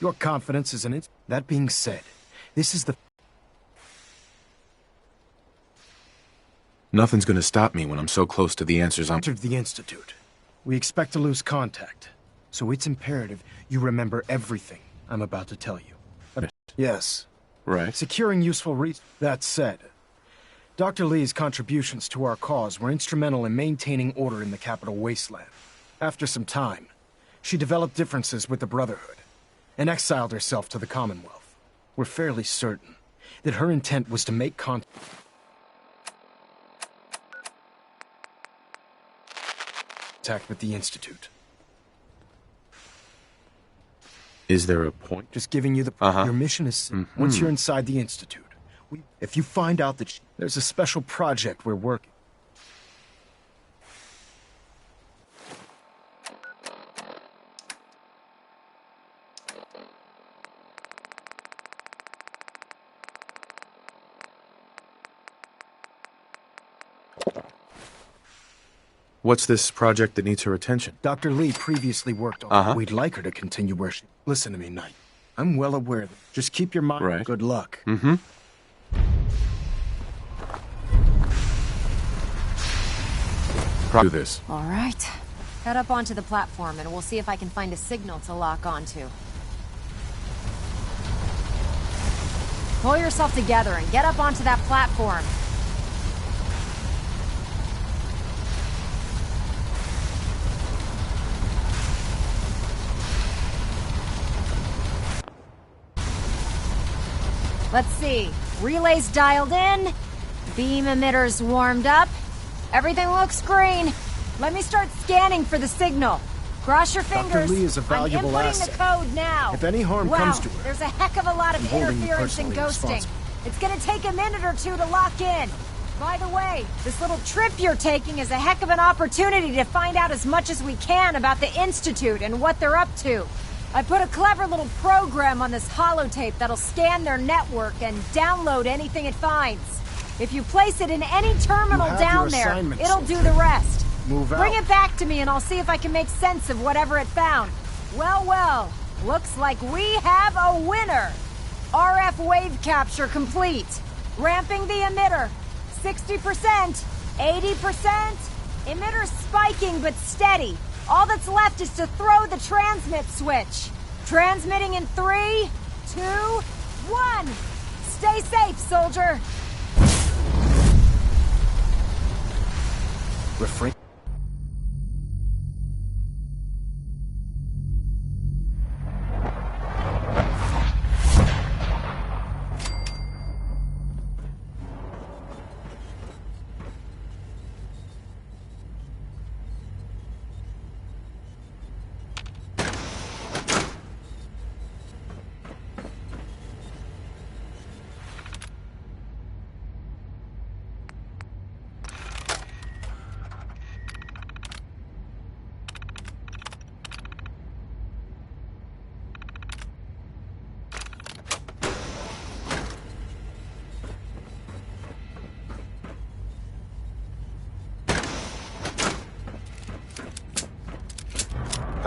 Your confidence is in it. That being said, this is the... Nothing's gonna stop me when I'm so close to the answers I'm... Entered the Institute. We expect to lose contact, so it's imperative you remember everything I'm about to tell you. Yes. Right. Securing useful That said, Dr. Lee's contributions to our cause were instrumental in maintaining order in the capital wasteland. After some time, she developed differences with the Brotherhood and exiled herself to the Commonwealth. We're fairly certain that her intent was to make contact with the Institute. Is there a point? Just giving you the... Your mission is... Once you're inside the Institute, if you find out that there's a special project we're working... What's this project that needs her attention? Dr. Lee previously worked on. We'd like her to continue where she... Listen to me, Knight. I'm well aware that... Just keep your mind... Right. Good luck. Do this. All right. Head up onto the platform and we'll see if I can find a signal to lock onto. Pull yourself together and get up onto that platform. Let's see. Relays dialed in. Beam emitters warmed up. Everything looks green. Let me start scanning for the signal. Cross your fingers. Dr. Lee is a valuable I'm inputting asset. the code now. If any harm comes to her, there's a heck of a lot of I'm holding you interference and personally ghosting. responsible. It's gonna take a minute or two to lock in. By the way, this little trip you're taking is a heck of an opportunity to find out as much as we can about the Institute and what they're up to. I put a clever little program on this holotape that'll scan their network and download anything it finds. If you place it in any terminal down there, it'll do the rest. Move out. Bring it back to me and I'll see if I can make sense of whatever it found. Well, well, looks like we have a winner. RF wave capture complete. Ramping the emitter. 60%, 80%. Emitter spiking but steady. All that's left is to throw the transmit switch. Transmitting in 3, 2, 1. Stay safe, soldier. refrain...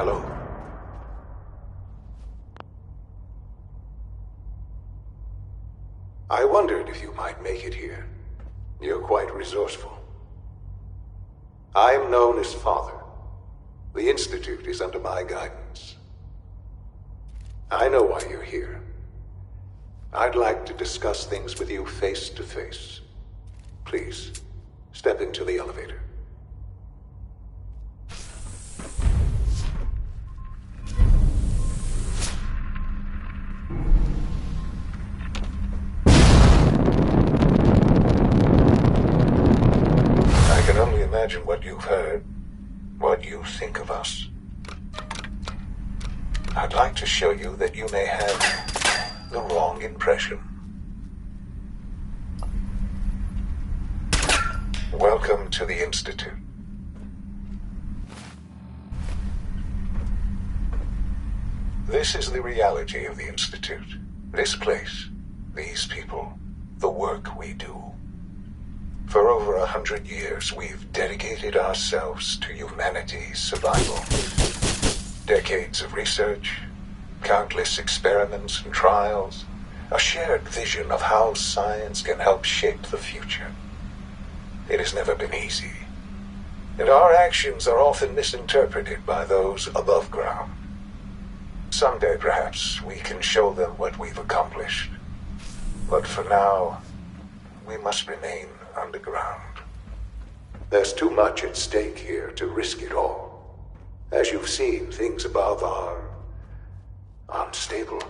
Hello. I wondered if you might make it here. You're quite resourceful. I'm known as Father. The Institute is under my guidance. I know why you're here. I'd like to discuss things with you face to face. Please, step into the elevator. I can only imagine what you've heard, what you think of us. I'd like to show you that you may have the wrong impression. Welcome to the Institute. This is the reality of the Institute. This place, these people, the work we do. For over 100 years, we've dedicated ourselves to humanity's survival. Decades of research, Countless experiments and trials. A shared vision of how science can help shape the future. It has never been easy. And our actions are often misinterpreted by those above ground. Someday, perhaps, we can show them what we've accomplished. But for now, we must remain underground. There's too much at stake here to risk it all. As you've seen, things above are unstable.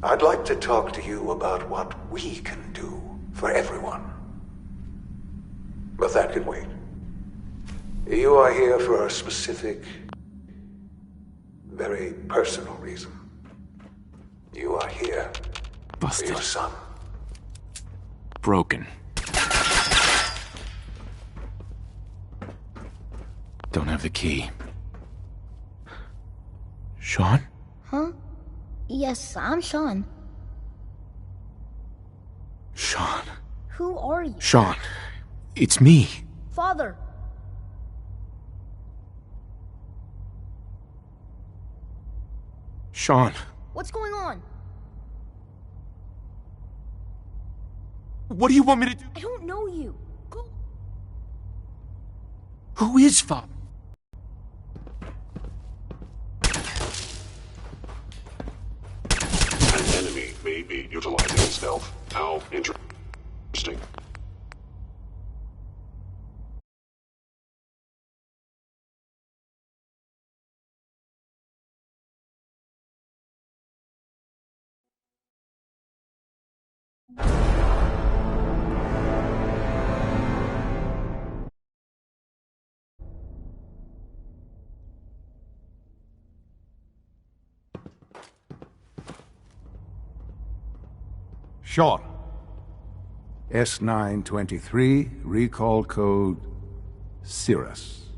I'd like to talk to you about what we can do for everyone. But that can wait. You are here for a specific, very personal reason. You are here Busted. for your son. Broken. Don't have the key. Sean? Huh? Yes, I'm Sean. Sean. Who are you? Sean. It's me. Father! Sean. What's going on? What do you want me to do? I don't know you. Go. Who is Father? An enemy may be utilizing stealth. How interesting. Sean. S923, recall code Cirrus.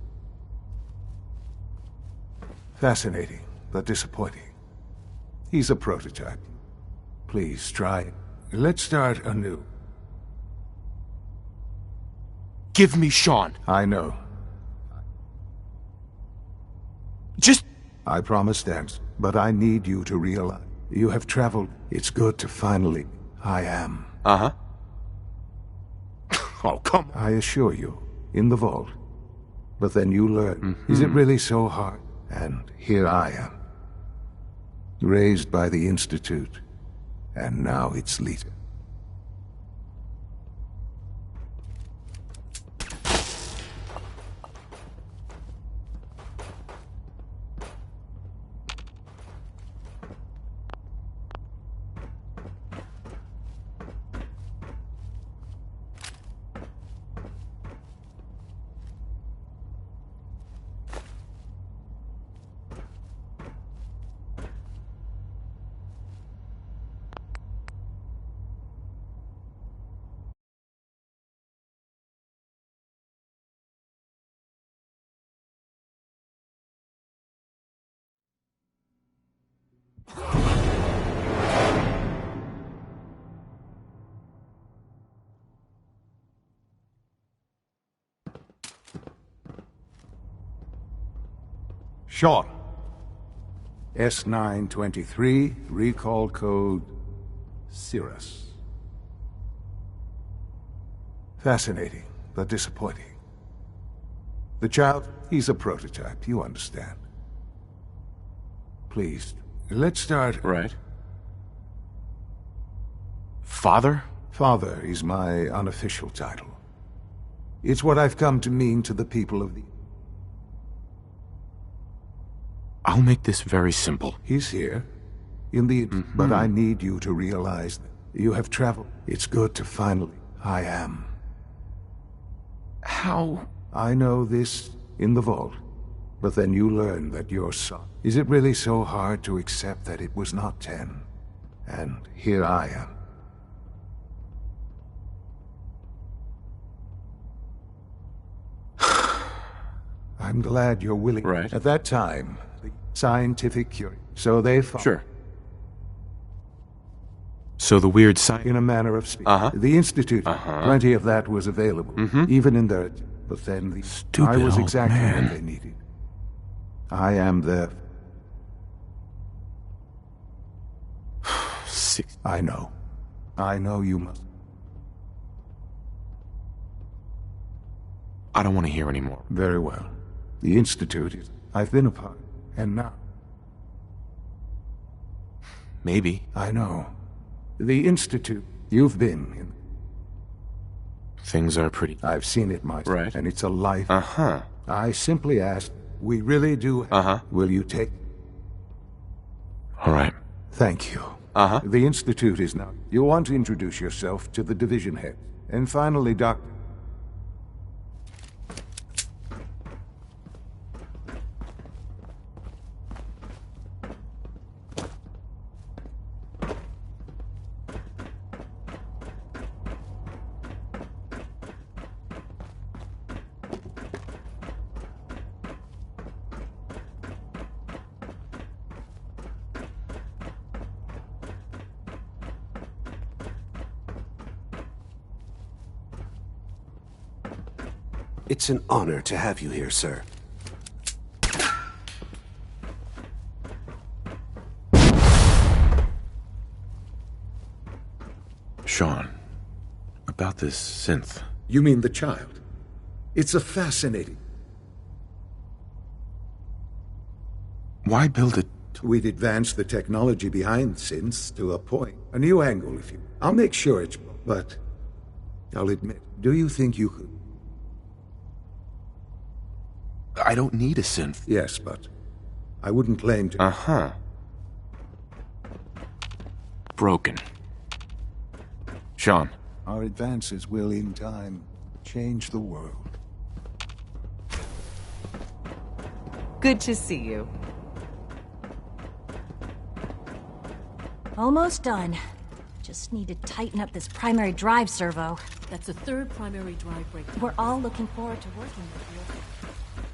Fascinating, but disappointing. He's a prototype. Please try it. Let's start anew. Give me Sean. I know. Just... I promise that, but I need you to realize you have traveled. It's good to finally... I am. Uh-huh. Oh, come on. I assure you, in the vault. But then you learn. Is it really so hard? And here I am. Raised by the Institute. And now its leader. Sean. S923, recall code Cirrus. Fascinating, but disappointing. The child, he's a prototype, you understand. Please, let's start... Right. Father? Father is my unofficial title. It's what I've come to mean to the people of the... I'll make this very simple. He's here. In the... But I need you to realize that you have traveled. It's good to finally... I am. How? I know this in the vault. But then you learn that your son... Is it really so hard to accept that it was not 10? And here I am. I'm glad you're willing. Right. At that time, the scientific cure. So they fought. Sure. So the weird science... In a manner of speaking. Uh-huh. The Institute, plenty of that was available. Even in their... But then the... Stupid I was old exactly man. what they needed. I am the... I know. I know you must. I don't want to hear anymore. Very well. The Institute is... I've been a part, and now... Maybe. I know. The Institute, you've been in... Things are pretty... I've seen it myself, Right. and it's a life... Uh-huh. I simply asked, we really do... Uh-huh. Will you take... All right. Thank you. Uh-huh. The Institute is now... You want to introduce yourself to the division head. And finally, Doctor... It's an honor to have you here, sir. Sean, about this synth. You mean the child? It's a fascinating... Why build it? We'd advance the technology behind synths to a point. A new angle, if you... I'll make sure it's... But... I'll admit, do you think you could... I don't need a synth. Yes, but... I wouldn't claim to... Uh-huh. Broken. Sean. Our advances will, in time, change the world. Good to see you. Almost done. Just need to tighten up this primary drive servo. That's the third primary drive breakdown. We're all looking forward to working with you.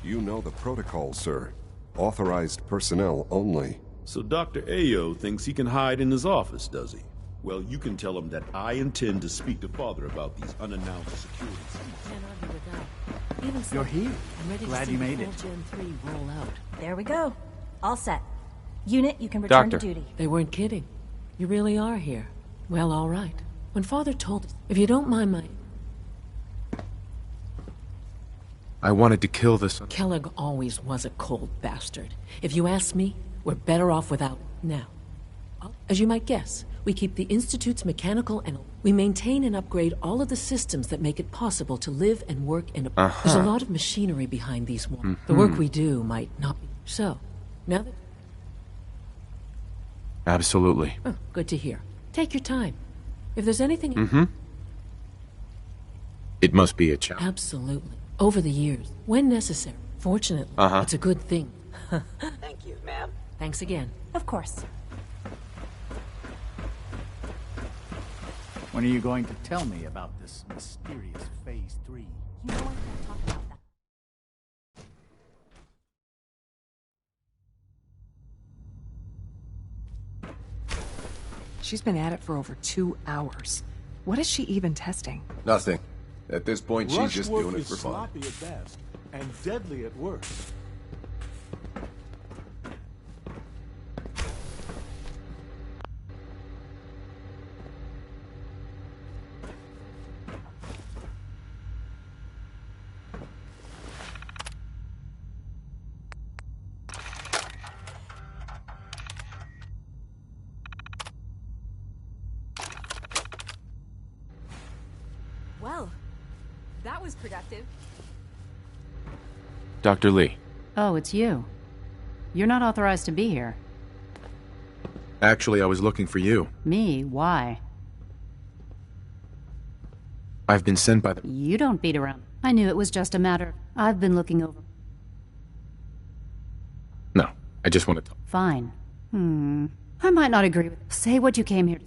You know the protocol, sir. Authorized personnel only. So Dr. Ayo thinks he can hide in his office, does he? Well, you can tell him that I intend to speak to Father about these unannounced security sweeps. Can't argue with that. Even so, You're here. I'm ready Glad to see you made the it. full Gen 3 roll out. There we go. All set. Unit, you can return Doctor. to duty. They weren't kidding. You really are here. Well, all right. When Father told us, if you don't mind my... I wanted to kill this... Kellogg always was a cold bastard. If you ask me, we're better off without now. As you might guess, we keep the Institute's mechanical and we maintain and upgrade all of the systems that make it possible to live and work in a... There's a lot of machinery behind these walls. The work we do might not be... So, now that... Absolutely. Oh, good to hear. Take your time. If there's anything... It must be a challenge. Absolutely. Over the years, when necessary. Fortunately, it's a good thing. Thank you, ma'am. Thanks again. Of course. When are you going to tell me about this mysterious Phase 3? You know I can't talk about that. She's been at it for over 2 hours. What is she even testing? Nothing. At this point, she's just Rushwork doing it is for fun. sloppy at best and deadly at worst. Well, that was productive. Dr. Lee. Oh, it's you. You're not authorized to be here. Actually, I was looking for you. Me? Why? I've been sent by the... You don't beat around. I knew it was just a matter. I've been looking over. No, I just want to talk. Fine. I might not agree with... Say what you came here to...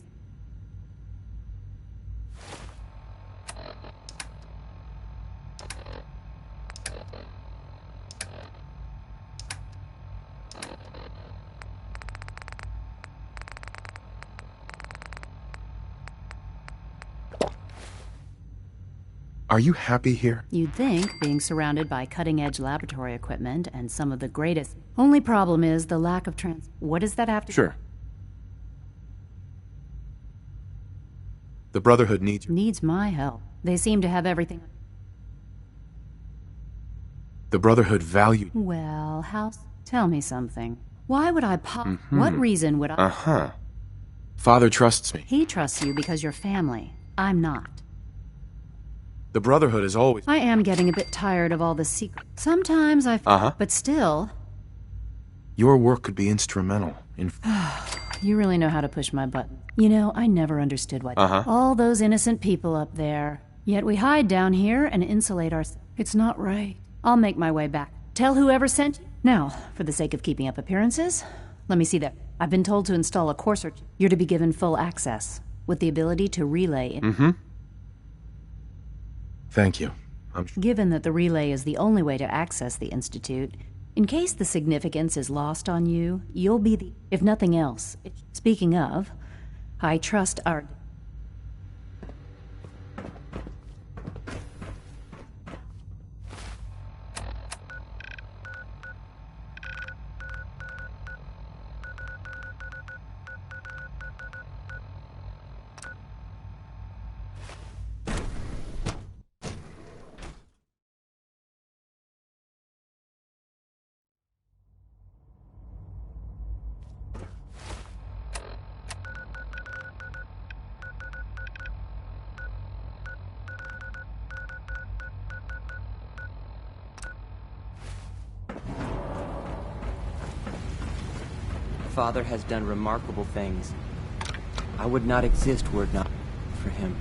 Are you happy here? You'd think, being surrounded by cutting-edge laboratory equipment and some of the greatest... Only problem is the lack of What does that have to... Sure. The Brotherhood needs you. Needs my help. They seem to have everything. The Brotherhood valued. Well, tell me something. Why would I What reason would I... Uh-huh. Father trusts me. He trusts you because you're family. I'm not. The Brotherhood is always... I am getting a bit tired of all the secrets. Sometimes I... But still... Your work could be instrumental in... You really know how to push my button. You know, I never understood why... All those innocent people up there. Yet we hide down here and insulate ourselves. It's not right. I'll make my way back. Tell whoever sent you. Now, for the sake of keeping up appearances, let me see that. I've been told to install a courser. You're to be given full access, with the ability to relay... Thank you. Given that the relay is the only way to access the Institute, in case the significance is lost on you, you'll be the... If nothing else, speaking of, I trust our... Father has done remarkable things. I would not exist were it not for him.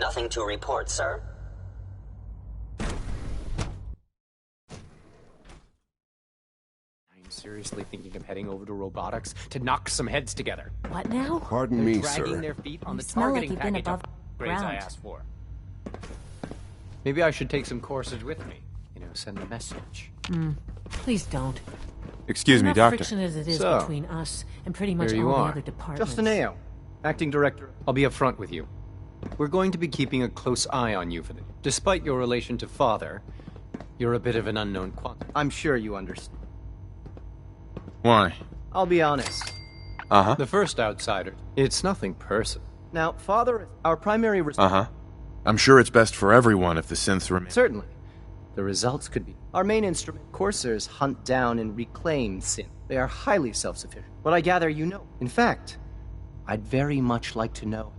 Nothing to report, sir. I'm seriously thinking of heading over to robotics to knock some heads together. What now? Pardon me, sir. Dragging their feet on the smell like targeting you've been package above upgrades I ground. asked for. Maybe I should take some courses with me. You know, send a message. Please don't. Excuse me, Enough Doctor. friction as it is So, between us and pretty much Here you all are. the other departments. Justin Ao, acting director. I'll be upfront with you. We're going to be keeping a close eye on you for this. Despite your relation to Father, you're a bit of an unknown quantity. I'm sure you understand. Why? I'll be honest. Uh-huh. The first outsider. It's nothing personal. Now, Father is our primary Uh-huh. I'm sure it's best for everyone if the synths remain. Certainly. The results could be. Our main instrument, coursers hunt down and reclaim synth. They are highly self-sufficient. But I gather you know. In fact, I'd very much like to know.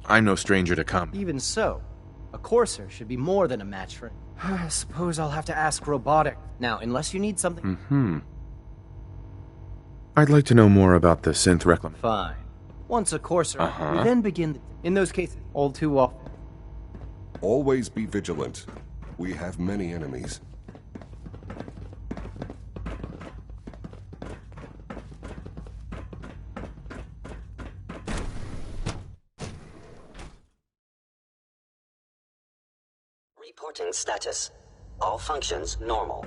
I'm no stranger to combat. Even so, a courser should be more than a match for. I suppose I'll have to ask robotic. Now, unless you need something. I'd like to know more about the synth reclamation. Fine. Once a courser, we then begin. In those cases, all too often. Always be vigilant. We have many enemies. Reporting status. All functions normal.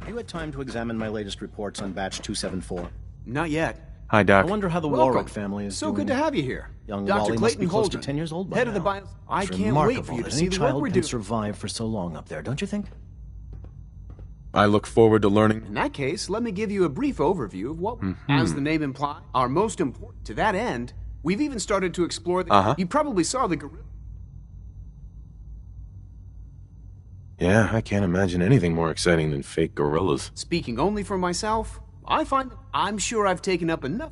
You had time to examine my latest reports on Batch 274? Not yet. Hi, Doc. I wonder how the Welcome. Warwick family is So doing. good to have you here. Young Dr. Wally must Clayton be close to Holden, 10 years old by head of the now. bio. I It's can't wait remarkable for you to that see any the work child we're can doing. survive for so long up there, don't you think? I look forward to learning. In that case, let me give you a brief overview of what, as the name implies, are most important. To that end, we've even started to explore the... You probably saw the gorilla. Yeah, I can't imagine anything more exciting than fake gorillas. Speaking only for myself, I find that I'm sure I've taken up enough.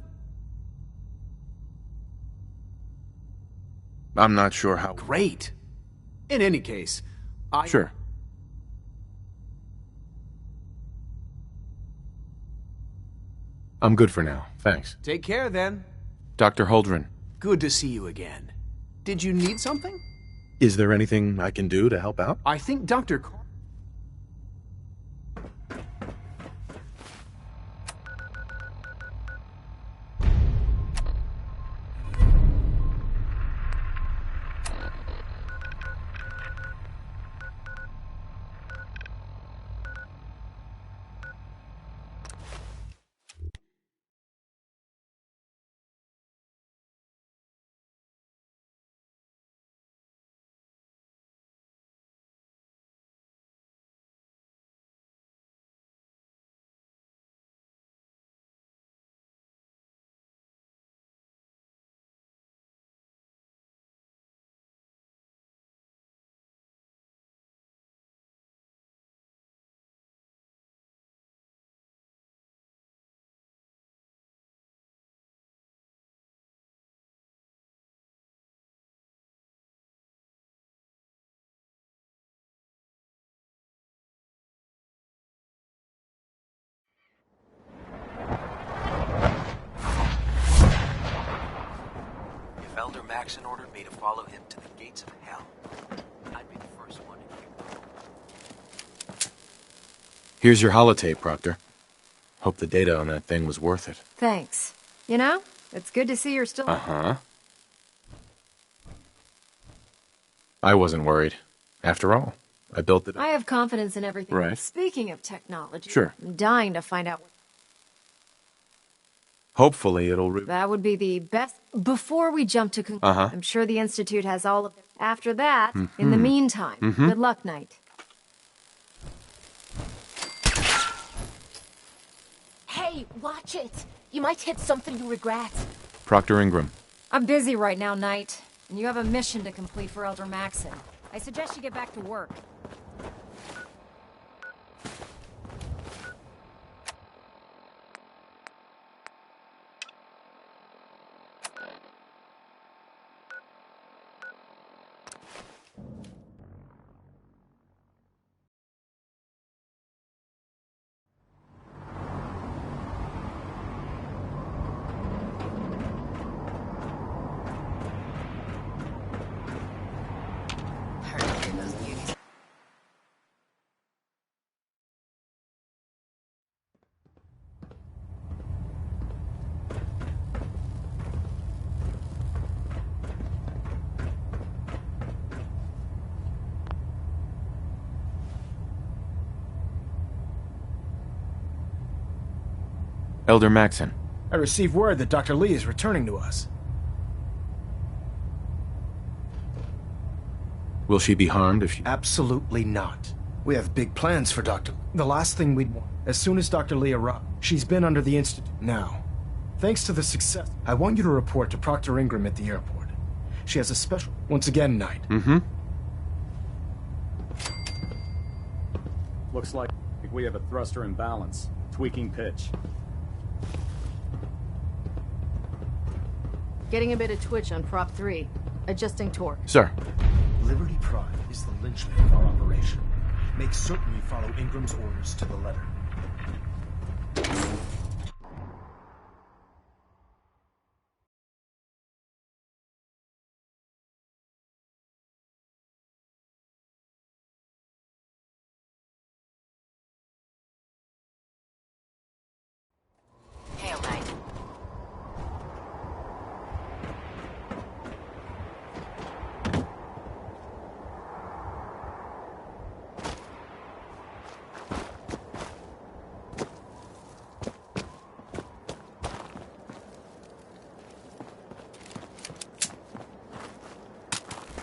I'm not sure how... Great. In any case, Sure. I'm good for now, thanks. Take care, then. Dr. Holdren, Good to see you again. Did you need something? is there anything I can do to help out? I think Dr. If Elder Maxon ordered me to follow him to the gates of hell, I'd be the first one to hear. Here's your holotape, Proctor. Hope the data on that thing was worth it. Thanks. You know, it's good to see you're still... Uh-huh. I wasn't worried. After all, I built it. I have confidence in everything. Right. Speaking of technology, Sure. I'm dying to find out. Hopefully it'll... That would be the best. Before we jump to conclusion, Uh-huh. I'm sure the Institute has all of it. After that, in the Mhm. meantime, Mhm. good luck, Knight. Hey, watch it! You might hit something you regret. Proctor Ingram. I'm busy right now, Knight, and you have a mission to complete for Elder Maxon. I suggest you get back to work. Elder Maxon. I received word that Dr. Lee is returning to us. Will she be harmed if she... Absolutely not. We have big plans for Dr. The last thing we'd want, as soon as Dr. Lee arrives, she's been under the Institute. Now, thanks to the success, I want you to report to Proctor Ingram at the airport. She has a special... Once again, Knight. Mm-hmm. Looks like we have a thruster imbalance. Tweaking pitch. Getting a bit of twitch on Prop 3. Adjusting torque. Sir. Liberty Prime is the linchpin of our operation. Make certain you follow Ingram's orders to the letter. Hail, Knight.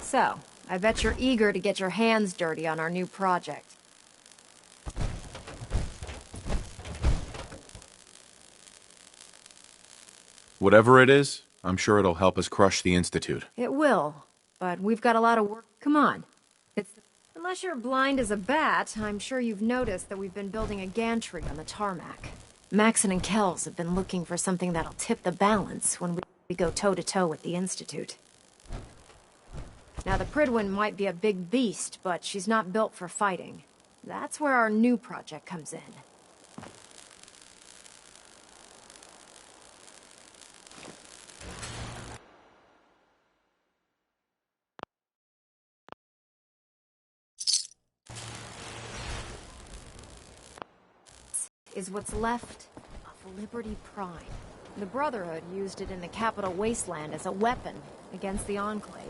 So, I bet you're eager to get your hands dirty on our new project. Whatever it is, I'm sure it'll help us crush the Institute. It will, but we've got a lot of work. Come on. Unless you're blind as a bat, I'm sure you've noticed that we've been building a gantry on the tarmac. Maxon and Kells have been looking for something that'll tip the balance when we go toe-to-toe with the Institute. Now, the Prydwen might be a big beast, but she's not built for fighting. That's where our new project comes in. Is what's left of Liberty Prime. The Brotherhood used it in the Capital Wasteland as a weapon against the Enclave.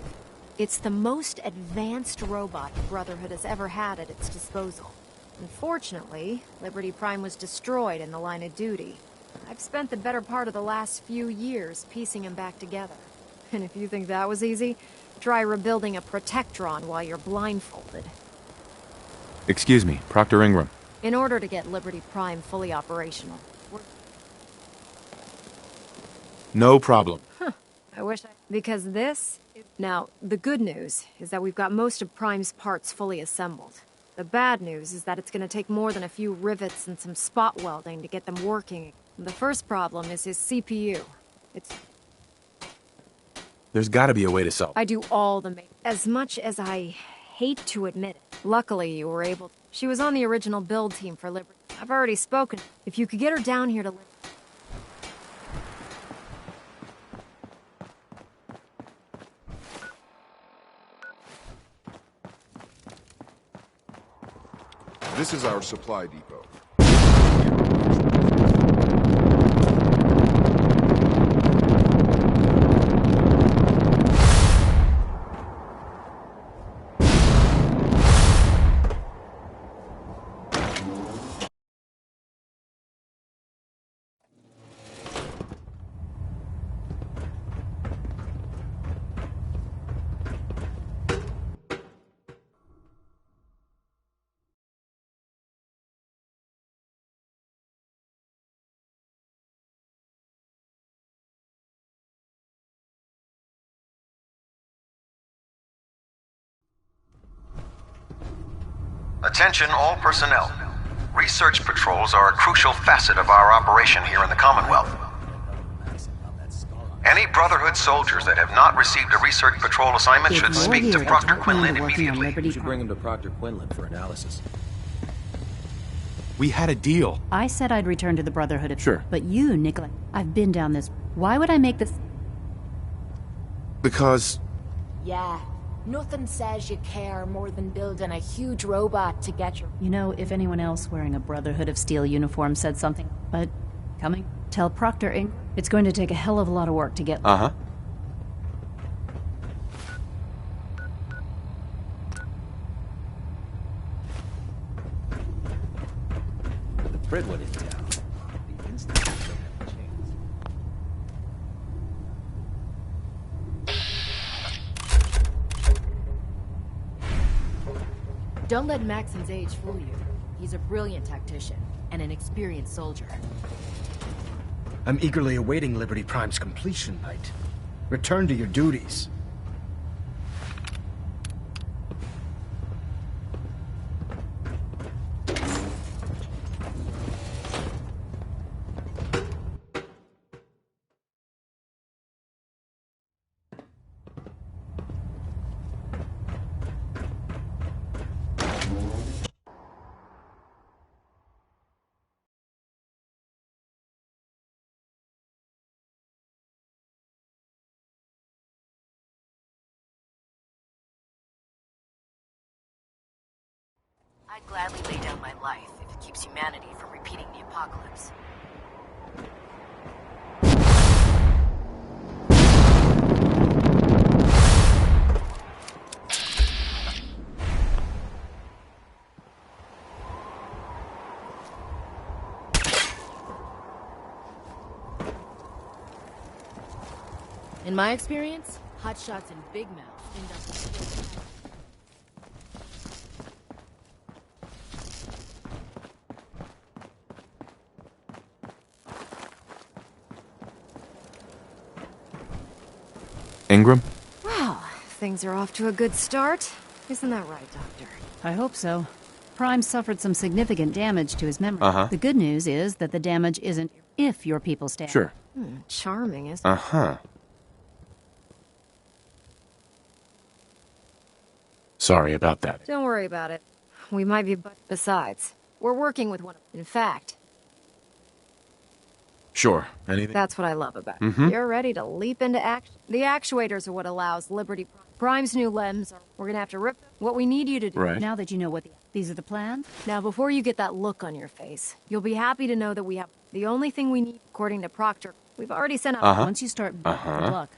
It's the most advanced robot the Brotherhood has ever had at its disposal. Unfortunately, Liberty Prime was destroyed in the line of duty. I've spent the better part of the last few years piecing him back together. And if you think that was easy, try rebuilding a Protectron while you're blindfolded. Excuse me, Proctor Ingram. In order to get Liberty Prime fully operational. No problem. I wish I... Because this... Now, the good news is that we've got most of Prime's parts fully assembled. The bad news is that it's going to take more than a few rivets and some spot welding to get them working. The first problem is his CPU. There's gotta be a way to solve. I do all the... As much as I hate to admit it, luckily you were able... She was on the original build team for Liberty. I've already spoken. If you could get her down here to... This is our supply depot. Attention all personnel. Research patrols are a crucial facet of our operation here in the Commonwealth. Any Brotherhood soldiers that have not received a research patrol assignment should speak to Proctor Quinlan immediately. We should bring him to Proctor Quinlan for analysis. We had a deal. I said I'd return to the Brotherhood. Sure. But you, Nikolai, I've been down this. Why would I make this? Because... Yeah. Nothing says you care more than building a huge robot to get your... You know, if anyone else wearing a Brotherhood of Steel uniform said something, but coming, tell Proctor Ingram it's going to take a hell of a lot of work to get... Uh-huh. The Prydwen in town. The Institute. Don't let Maxon's age fool you. He's a brilliant tactician and an experienced soldier. I'm eagerly awaiting Liberty Prime's completion, Knight. Return to your duties. I'd gladly lay down my life if it keeps humanity from repeating the apocalypse. In my experience, hotshots and big mouths end up with Ingram? Well, things are off to a good start. Isn't that right, Doctor? I hope so. Prime suffered some significant damage to his memory. Uh-huh. The good news is that the damage isn't if your people stay. Sure. Charming, isn't Uh-huh. Sorry about that. Don't worry about it. We might be, but besides, we're working with one. In fact, Sure. Anything? that's what I love about it. Mhm. You're ready to leap into action. The actuators are what allows Liberty Prime's new limbs. We're gonna have to rip what we need you to do. Right. Now that you know what these are the plans. Now, before you get that look on your face, you'll be happy to know that we have the only thing we need, according to Proctor. We've already sent out. Once you start, good luck.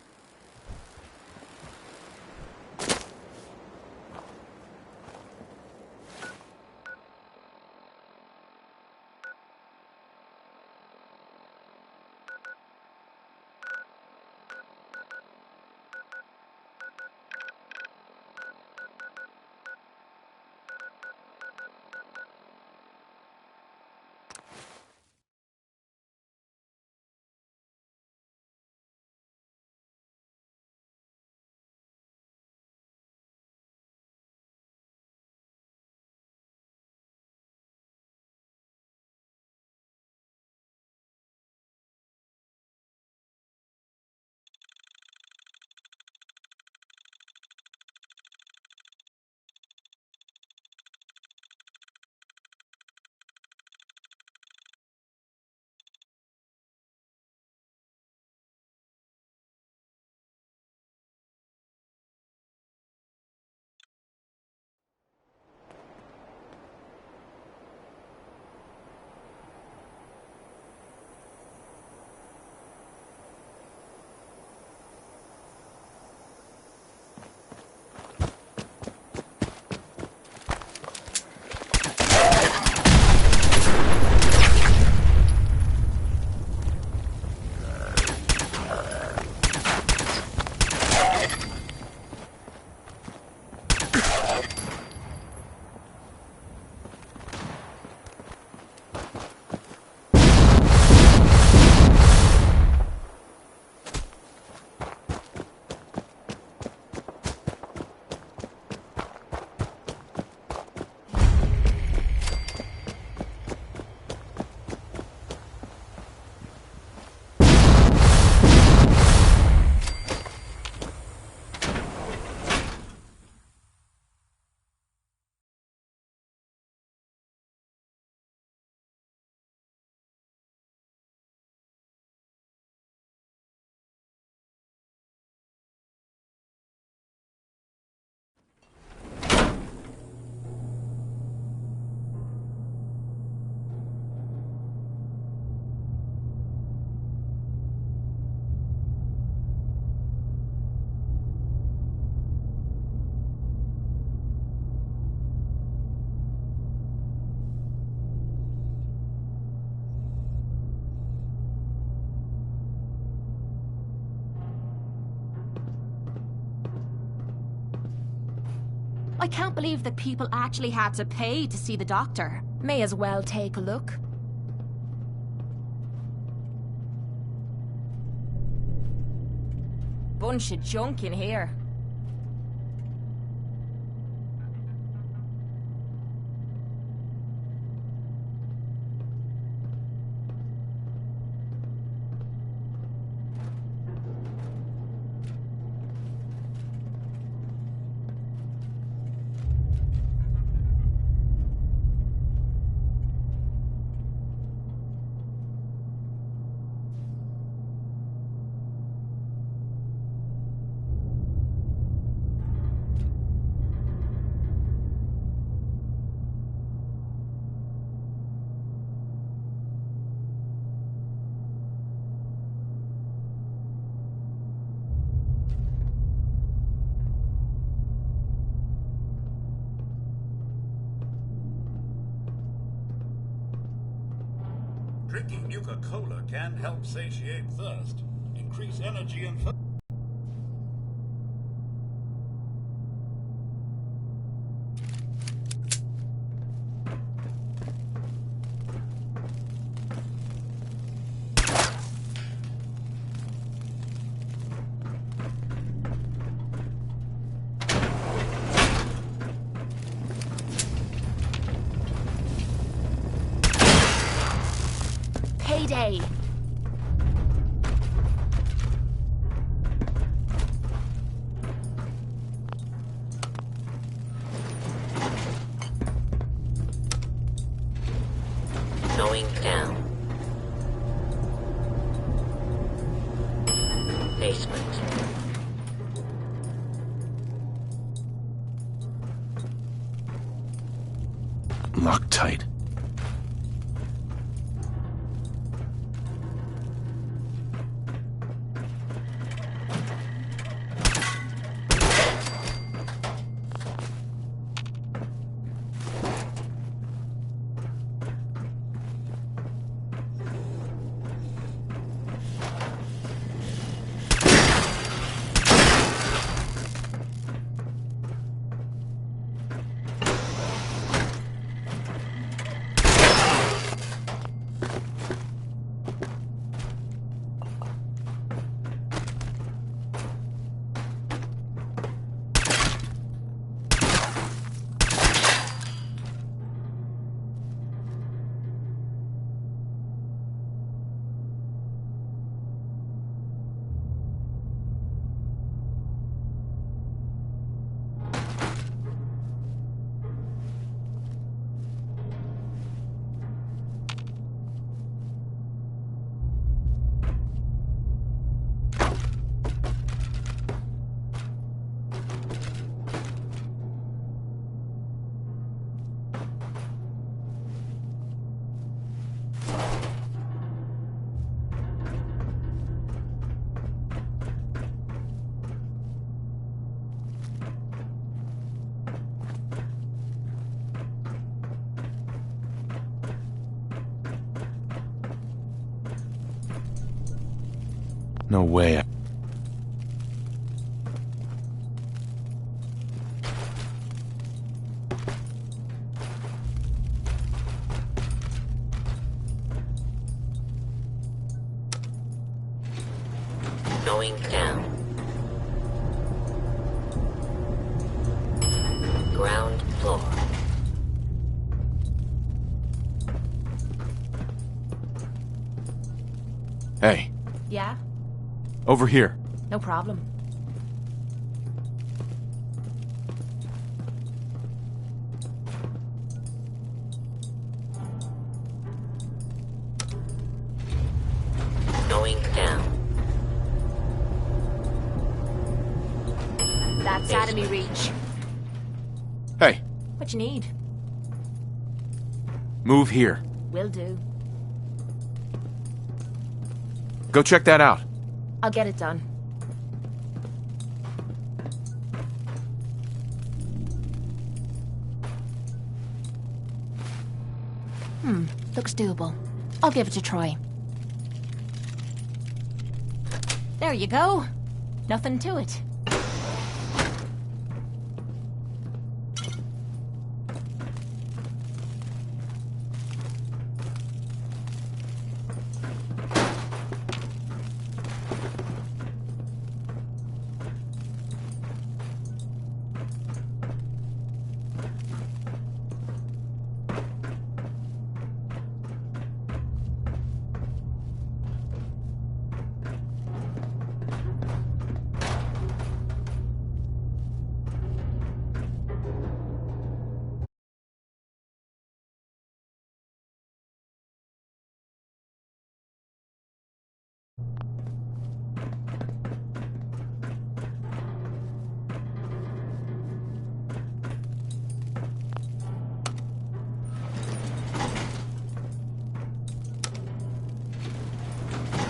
I can't believe that people actually had to pay to see the doctor. May as well take a look. Bunch of junk in here. Drinking Nuka-Cola can help satiate thirst, increase energy and Payday! Going down. Basement. Locked tight. No way. Going down. Ground floor. Hey, Yeah? over here. No problem. Going down. That's out of me reach. Hey, What you need? move here. Will do. Go check that out. I'll get it done. Looks doable. I'll give it a try. There you go. Nothing to it.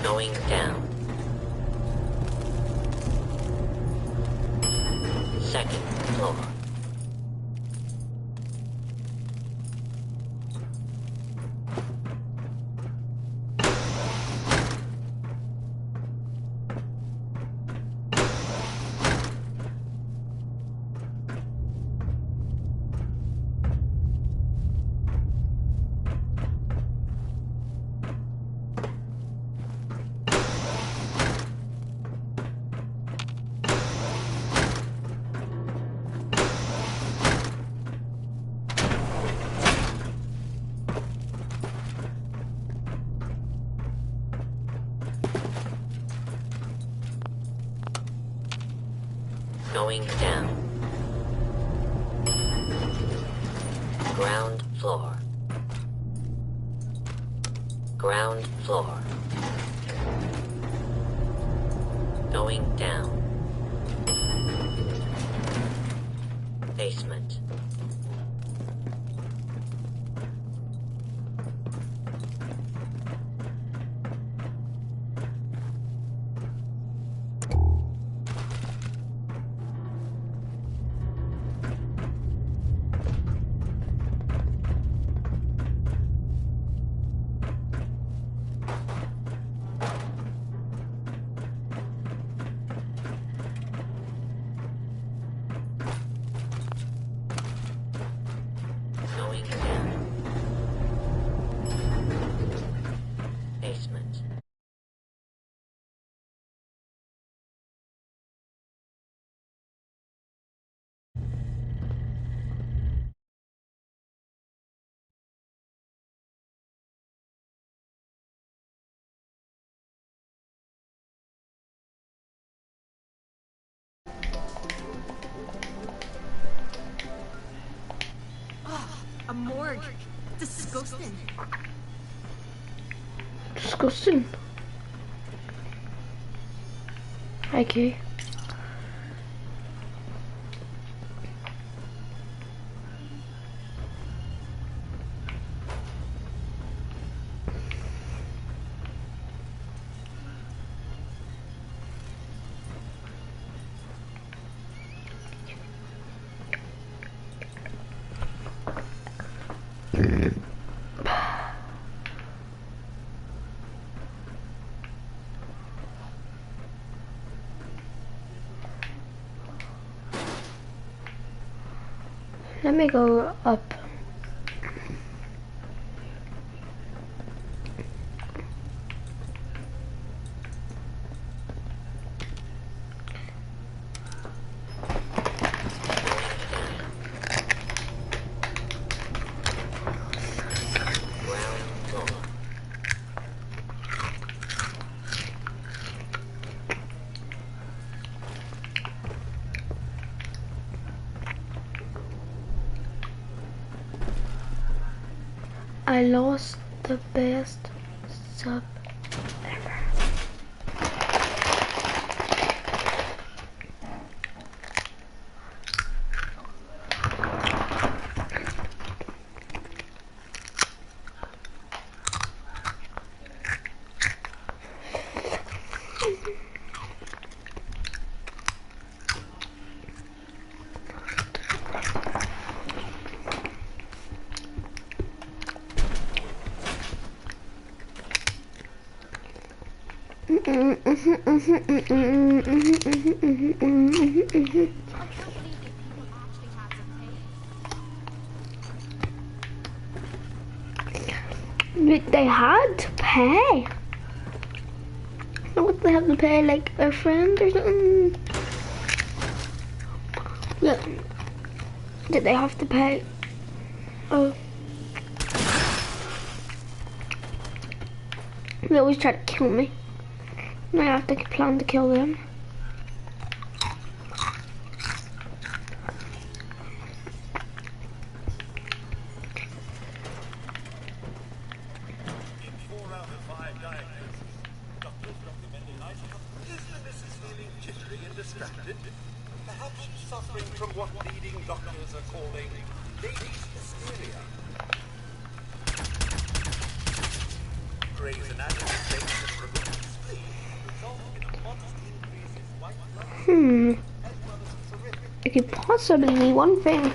Going down. Second floor. Going down. Ground floor. Ground floor. Going down. Basement. Going down. Basement. A morgue. Disgusting. Disgusting. Okay. Let me go up. I lost the best sub ever. They had to pay. What, they have to pay like a friend or something? Yeah. Did they have to pay? Oh. They always try to kill me. And I have to plan to kill them. Perhaps suffering from what leading doctors are calling ladies' hysteria. Grey's Anatomy states that removing spleen results in a modest increase in white blood as well as terrific. It could possibly be one thing.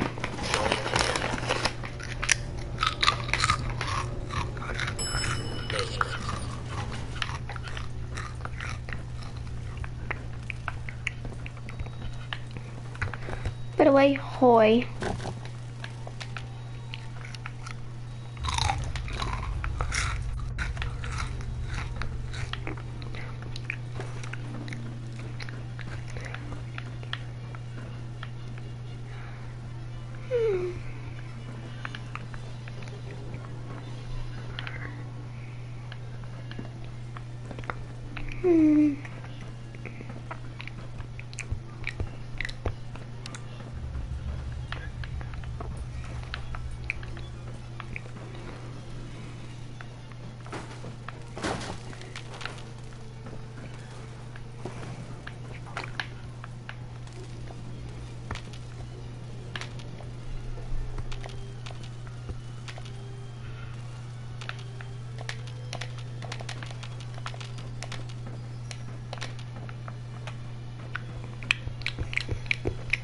By the way, hoy.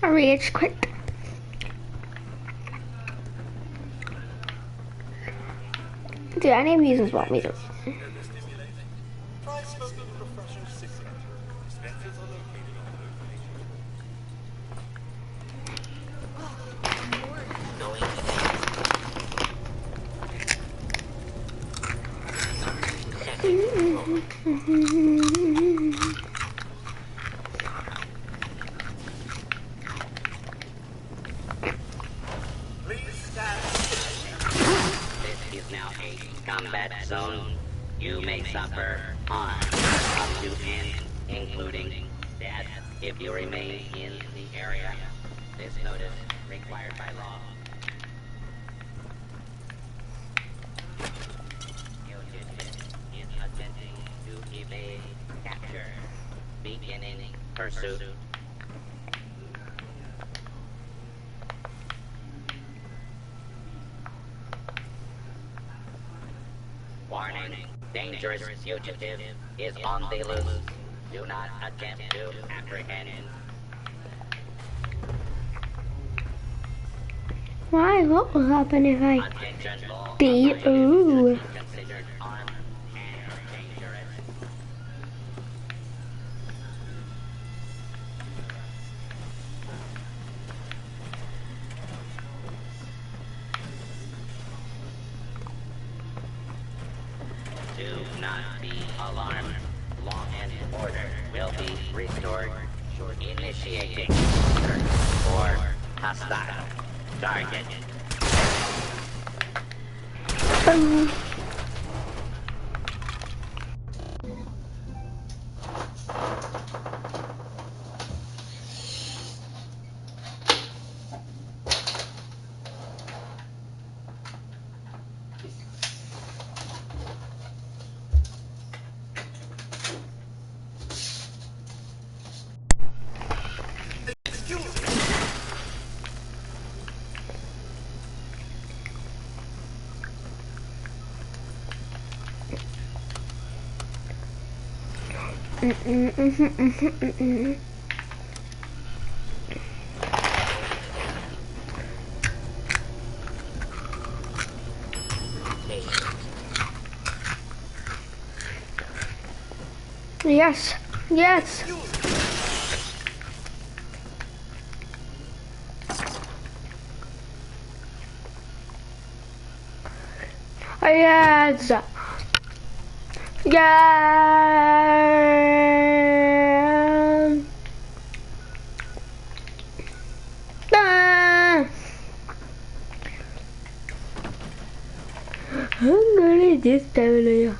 I rage quit. Do any of you want me to? Try smoking refreshing cigarette. Dispensers are located on This is now a combat zone. You may suffer harm up to and including death if you remain in the area. This notice required by law. Is attempting to evade capture. Beginning pursuit. Warning, dangerous fugitive is on the loose. Do not attempt to apprehend. Why? What will happen if I be ooh? Considered armed and dangerous. Do not be alarmed. Law and order will be restored. Initiating search for hostile target. Yes, yes. Yes. Yeah. I'm gonna just tell you.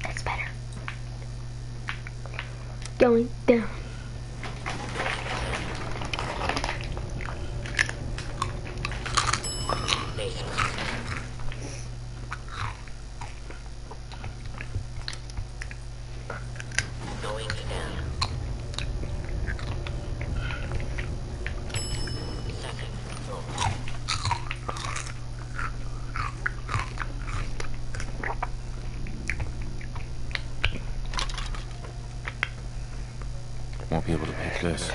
That's better. Going down. Won't be able to pick this.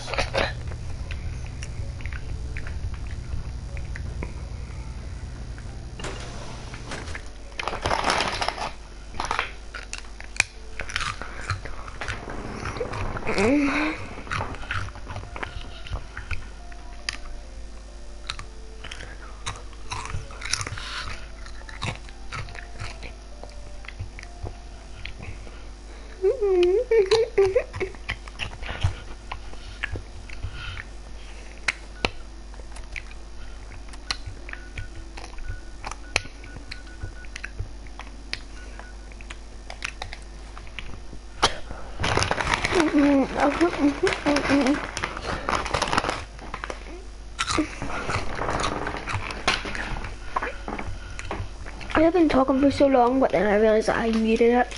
I've been talking for so long, but then I realized I muted it.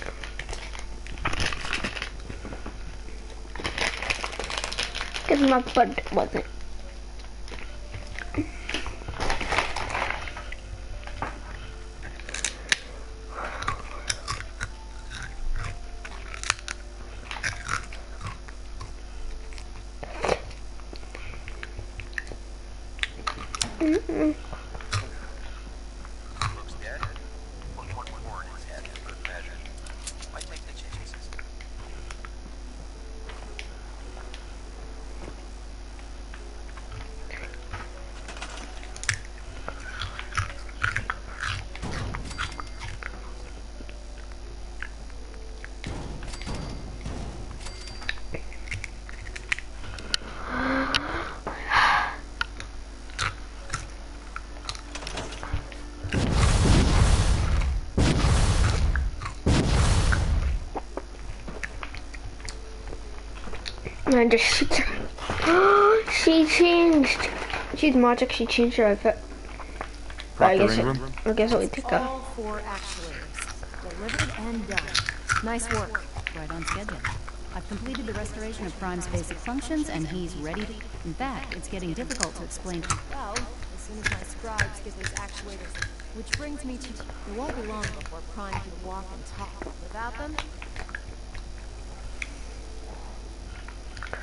Because my butt wasn't. And just she changed. She's magic. She changed her outfit. I guess I'll take her. All 4 actuators delivered and done. Nice work. Right on schedule. I've completed the restoration of Prime's basic functions, and he's ready to... In fact, it's getting difficult to explain. Well, as soon as my scribes get those actuators, which brings me to... It won't be long before Prime can walk and talk. Without them,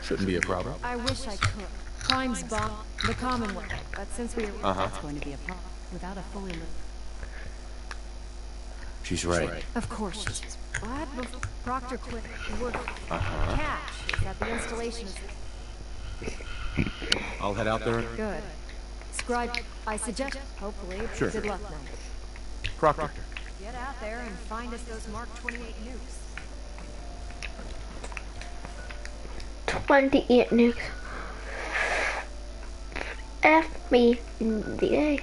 Shouldn't be a problem. I wish I could. Prime's bomb, the Commonwealth. But since we are... That's going to be a problem. Without a fully lit... She's right. Of course she is. But before Proctor quit work, Cash is at the installation. I'll head out there. Good. Scribe, I suggest, hopefully, Sure. good luck now. Proctor. Get out there and find us those Mark 28 nukes. 28 nukes. F me in the A.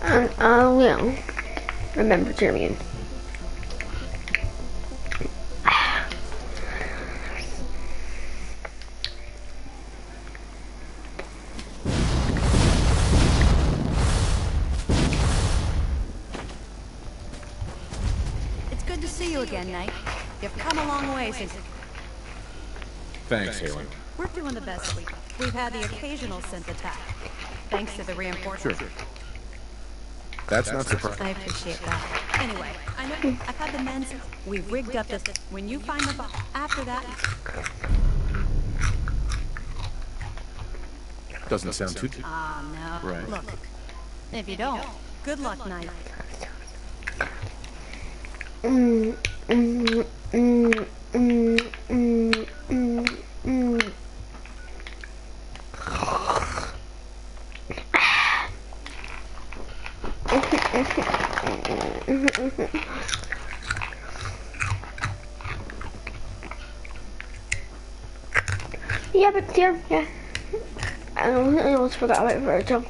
And I will remember Jeremy. It's good to see you again, Knight. You've come a long way since... Thanks, Halen. We're doing the best we can. We've had the occasional synth attack, thanks to the reinforcements. Sure. That's not surprising. I appreciate that. Anyway, I know I've had the men. We've rigged up this. When you find the after that. Doesn't sound too. Ah, no. Right. Look, if you don't, good luck, Knight. Yeah, but here, yeah. I almost forgot about Virgil.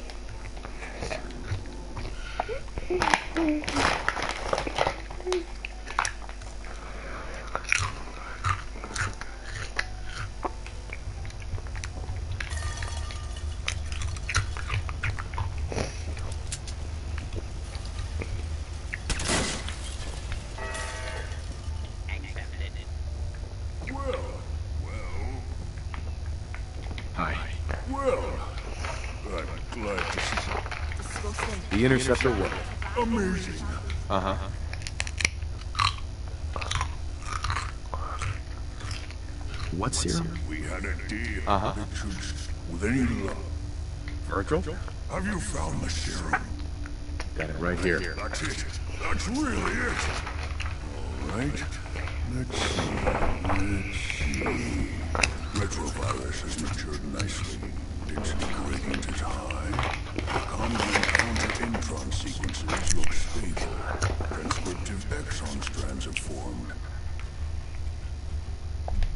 The interceptor what? Amazing. Uh-huh. What's here? We had a deal. Uh-huh. With any luck. Virgil? Have you found the serum? Got it right here. That's it. That's really it. All right. Let's see. Retrovirus has matured nicely. Its gradient is high. Conjugate counter-intron sequences look stable. Transcriptive exon strands have formed.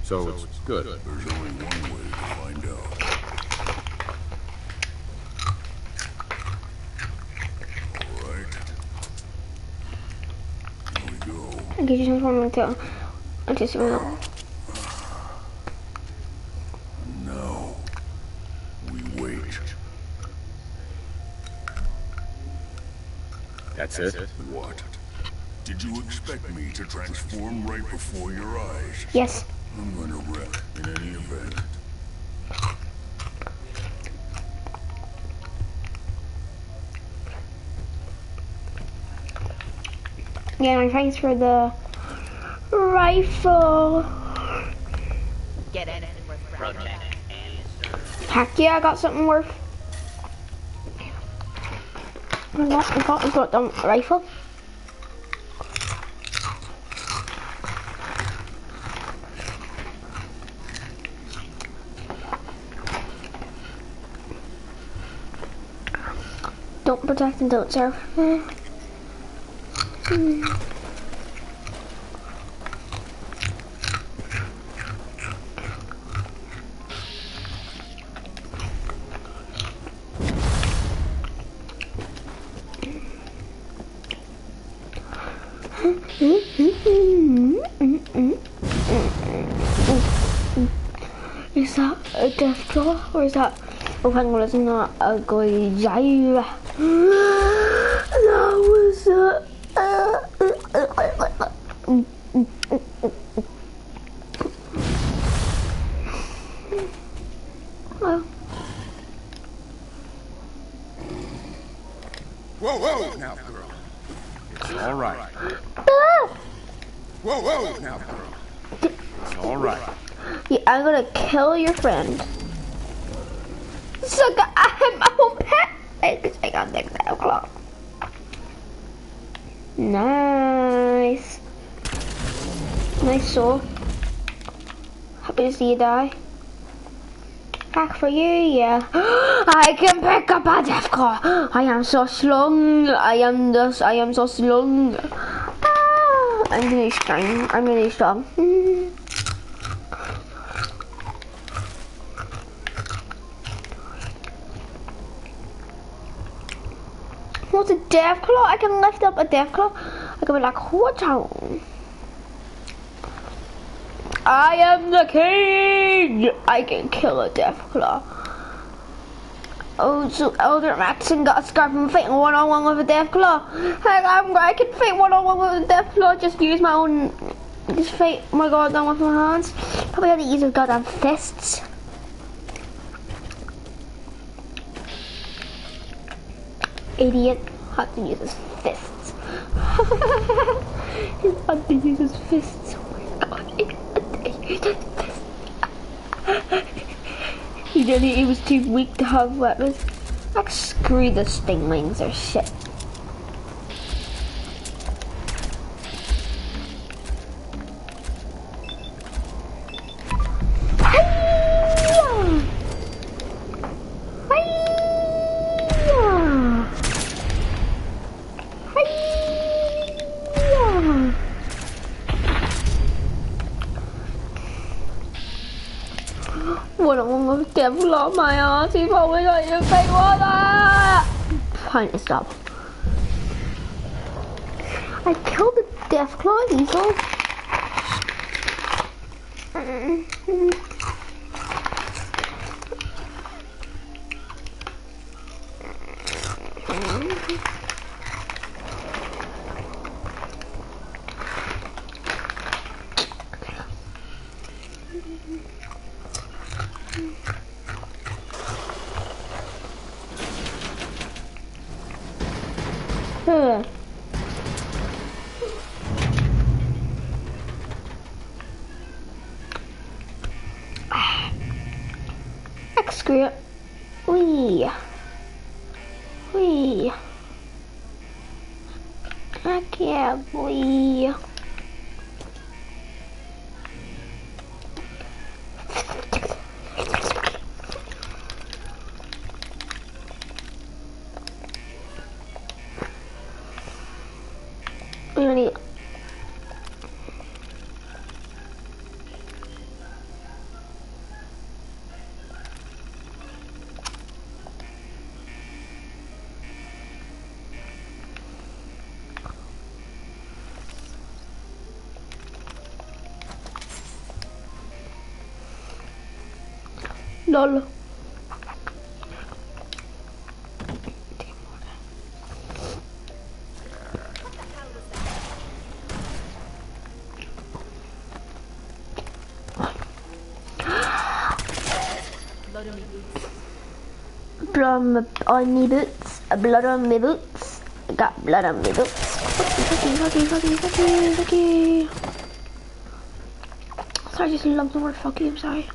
So it's good. There's only one way to find out. All right. Here we go. Aquí yo soy un antes Now, we wait. That's it? What? Did you expect me to transform right before your eyes? Yes. I'm going to wreck in any event. Yeah, my thanks for the rifle. Get it. Heck yeah, I got something worth. I got the rifle. Don't protect and don't serve. Is that a death claw or is that? Oh, hang on, it's not a Goyjaiva. That was Whoa, now, girl. It's all right. Whoa, now, girl. It's all right. Yeah, I'm gonna kill your friend. Sucker, I'm a pet. I got the clock. Nice. Nice soul. Happy to see you die. Back for you, yeah. I can pick up a death claw. I am so slung. I am so slung. Ah, I'm really strong. I'm really strong. What's a Deathclaw? I can lift up a Deathclaw. I can be like, what on? I am the king! I can kill a Deathclaw. Oh, so Elder Maxon got a scar from fighting one-on-one with a Deathclaw. I can fight one-on-one with a Deathclaw, just use my own... Just fight my goddamn with my hands. Probably have to use his goddamn fists. Idiot. Had to use his fists. He had to use his fists. Oh my god. He had to use his fists. He was too weak to have weapons. Like, screw the stinglings or shit. Devil on my ass, he probably got you fake water! Fine, stop. I killed the Deathclaw easel. Screw it. Wee. I can't wee. Really. LOL. Blood on me boots. Blood on me boots. Got blood on me boots. Fucky. Sorry, I just love the word fuck you, I'm sorry.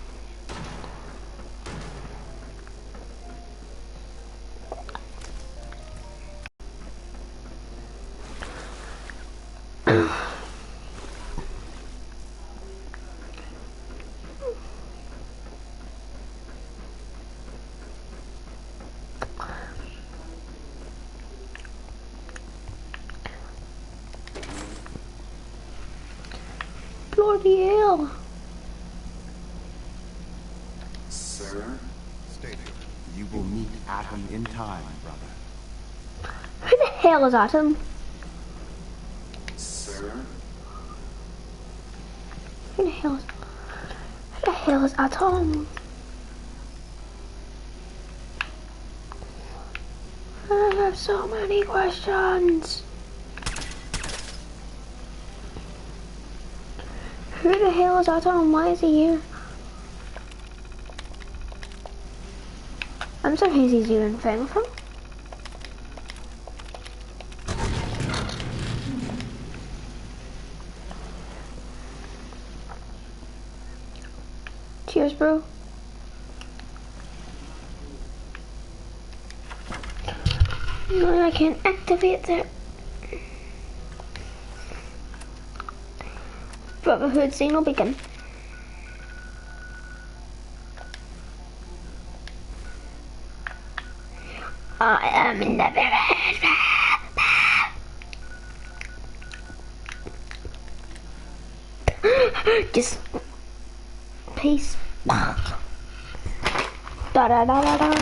Bloody hell. Sir, stay there. You will meet Atom in time, brother. Who the hell is Atom? Sir? Who the hell is Atom? I have so many questions. Who the hell is Atom? Why is he here? I'm surprised he's even famous from. Cheers, bro. No, I can't activate that. Brotherhood signal beacon. I am in the very just peace. Da da da da da.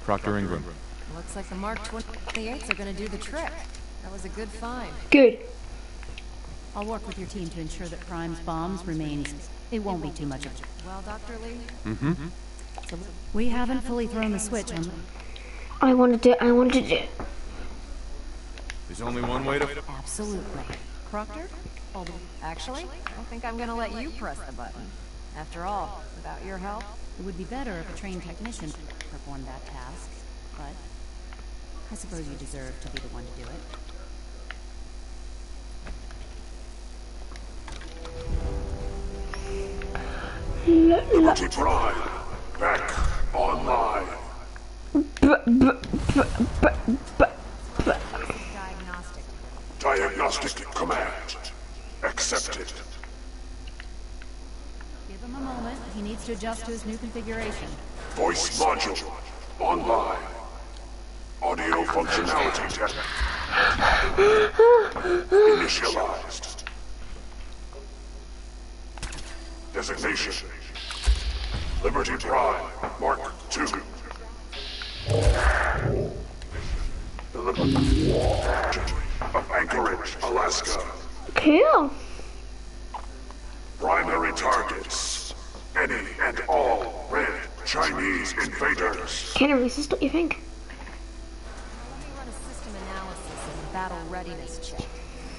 Proctor Ingram. Looks like the Mark 28s are gonna do the trick. That was a good find. Good. I'll work with your team to ensure that Prime's bombs remain. It won't be too much of a... Well, Dr. Lee? Mm-hmm. So we haven't fully thrown the switch on... I wanted to There's only one way to... Absolutely. Proctor? Actually, I think I'm gonna let you press the button. After all, without your help... It would be better if a trained technician performed that task, but I suppose you deserve to be the one to do it. Liberty Prime, back online. Diagnostic command accepted. Give him a moment. He needs to adjust to his new configuration. Voice module online. Audio functionality test initialized. Designation: Liberty Prime Mark II. Of Anchorage, Alaska. Cool. Primary targets: any and all red Chinese invaders. Can it resist, don't you think? Let me run a system analysis and battle readiness check.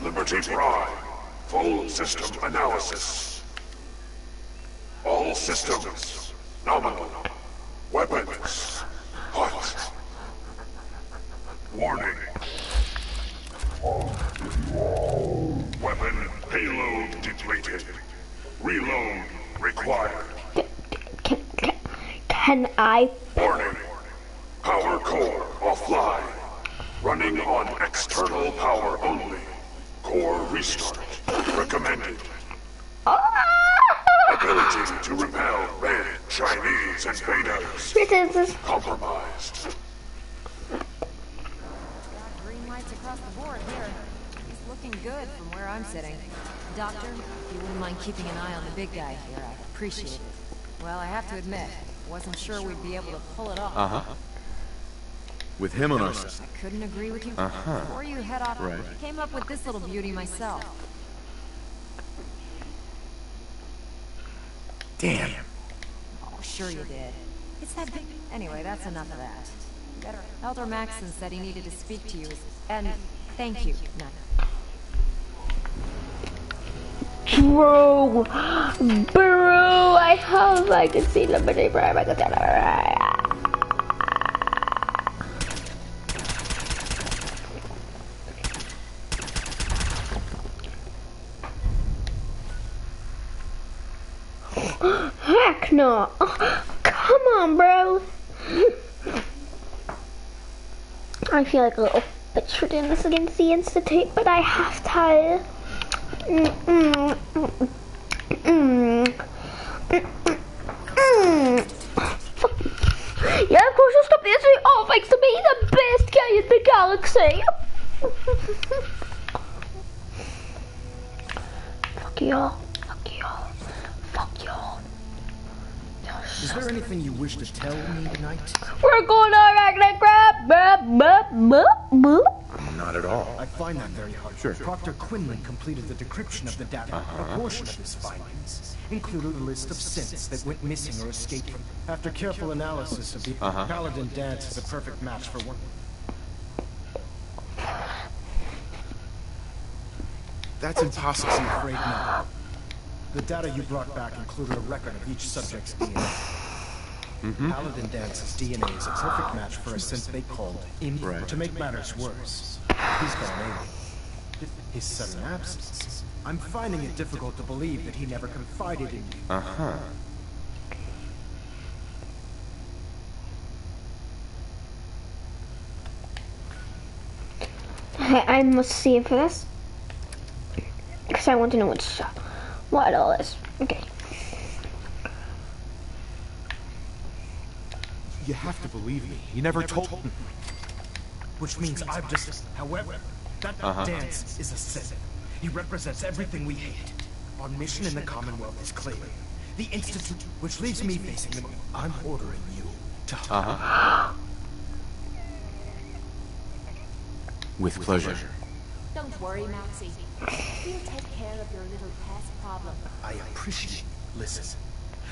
Liberty Prime, full system analysis. All systems nominal. Weapons hot. Warning. Weapon payload depleted. Reload required. Can I? Warning. Power core offline. Running on external power only. Core restart recommended. Ability to repel red Chinese invaders compromised. Green lights across the board here. He's looking good from where I'm sitting. Doctor, if you wouldn't mind keeping an eye on the big guy here, I'd appreciate it. Well, I have to admit, wasn't sure we'd be able to pull it off. Uh-huh. With him on our side. I couldn't agree with you. Uh-huh. Before you head off, Right. I came up with this little beauty myself. Damn. Oh, sure you did. It's that big... Anyway, that's enough of that. Better. Elder Maxson said he needed to speak to you. And thank you. Bro, I hope I can see Liberty Prime. Heck no! Oh, come on, bro. I feel like a little bitch for doing this against the Institute, but I have to. Yeah, of course you'll stop the Institute off thanks to me, the best guy in the galaxy. Fuck y'all. Fuck y'all. Fuck y'all. Is there anything you wish to tell me tonight? We're going to Arachne Crab. Not at all. I find that very hard. Sure. Proctor Quinlan completed the decryption of the data. A portion of his findings included a list of synths that went missing or escaped from. After careful analysis of the Paladin Dance is a perfect match for one. That's impossible. I'm afraid not. The data you brought back included a record of each subject's DNA. Paladin Dance's DNA is a perfect match for a synth they called Imp. Right. To make matters worse, he's got an alien. His sudden absence. I'm finding it difficult to believe that he never confided in you. I must see it for this. Because I want to know what it all is. Okay. You have to believe me. He never told me. Which means I've just... However, that Dance is a Sith. He represents everything we hate. Our mission in the Commonwealth is clear. The Institute, which leaves me facing them, I'm ordering you to... With pleasure. Don't worry, Maxie. We'll take care of your little pest problem. I appreciate it. Listen,